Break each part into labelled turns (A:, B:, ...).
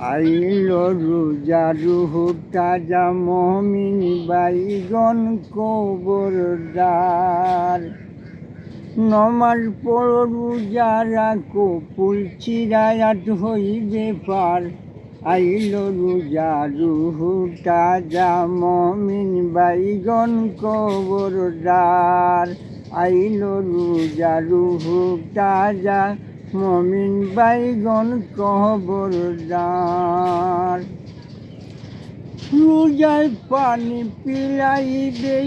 A: আইলো রোজা রুহু তাজা মমিন বাইগন কবরদার। নমাজ পড় রোজা রাখো ফুল চিরায়াত হইবে পার। আইলো রোজা রুহু তাজা মমিন বাইগন কবরদার। আইলো রোজা রুহু তাজা মমিন বাইগন কবরদার। রোজায় পানি পিলাইবে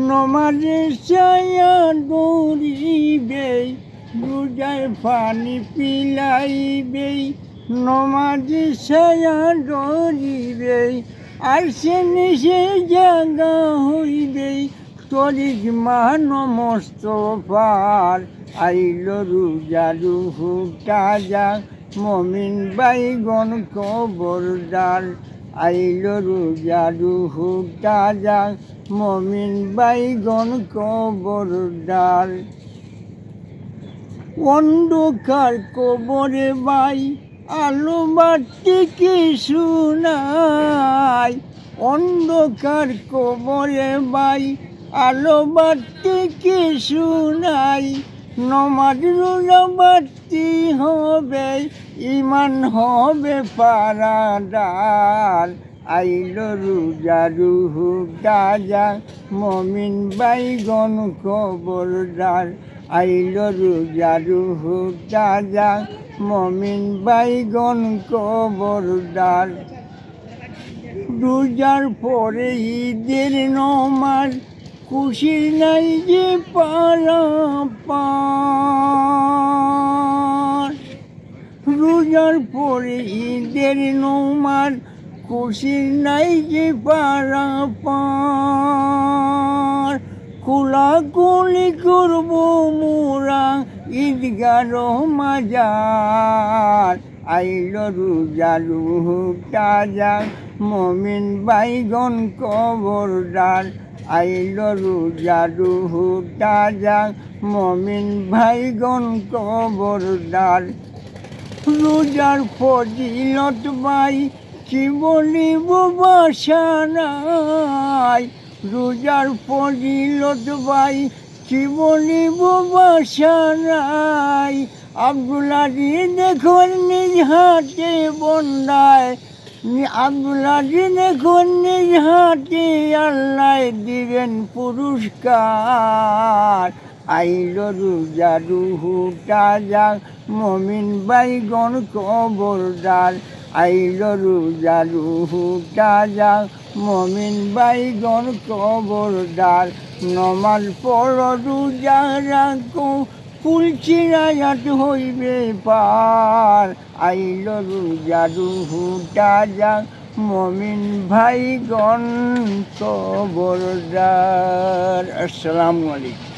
A: নমাজে ছায়া দৌড়িবে। রোজায় পানি পিলাইবে নমাজে ছায়া দৌড়িবে। আর সে নিশে জাগা হইবে তরিক মান মোস্তফার। আইলো রোজা রুহু তাজা মমিন বাইগন কবরদার। আইলো রোজা রুহু তাজা মমিন বাইগন কবরদার। অন্ধকার কবরে বাই আলো বাড়তি কিছু নাই। অন্ধকার কবরে বাই আলো বাড়তি কিছু নাই। নমাজ রোজা বাড়তি হবে ইমান হবে পারাদার। আইলো রোজা রুহু তাজা মমিন বাইগন কবরদার। আইলো রোজা রুহু তাজা মমিন বাইগন কবরদার। রোজার পরে ঈদের নমাজ খুশি নাই যে পারাপার। রোজার পরে ঈদের নমাজ খুশি নাই যে পারাপার। কোলাকুলি করব মোরা ঈদগার মাজার। আইলো রোজা রুহু তাজা মমিন বাইগন কবরদার। আইলো রোজা রুহু তাজা মমিন ভাইগন কবরদার। রোজার ফজিলত বাই কি বলিব ভাষা নাই। রোজার ফজিলত বাই কি বলিব ভাষা নাই। আব্দুল্লাহ দেখুন নিজ হাতে বন্দায়। আব্দুল্লাহ দেখুন নিজ হাতে আল্লাহ দিবেন পুরস্কার। আইলো রোজা রুহু তাজা মমিন বাইগন কবরদার। আইলো রোজা রুহু তাজা মমিন বাইগন কবরদার। নমাজ পড় রোজা রাখো ফুল চিরায়াত হইবে পার। আইলো রোজা রুহু তাজা মমিন ভাইগন কবরদার। আসসালামু আলাইকুম।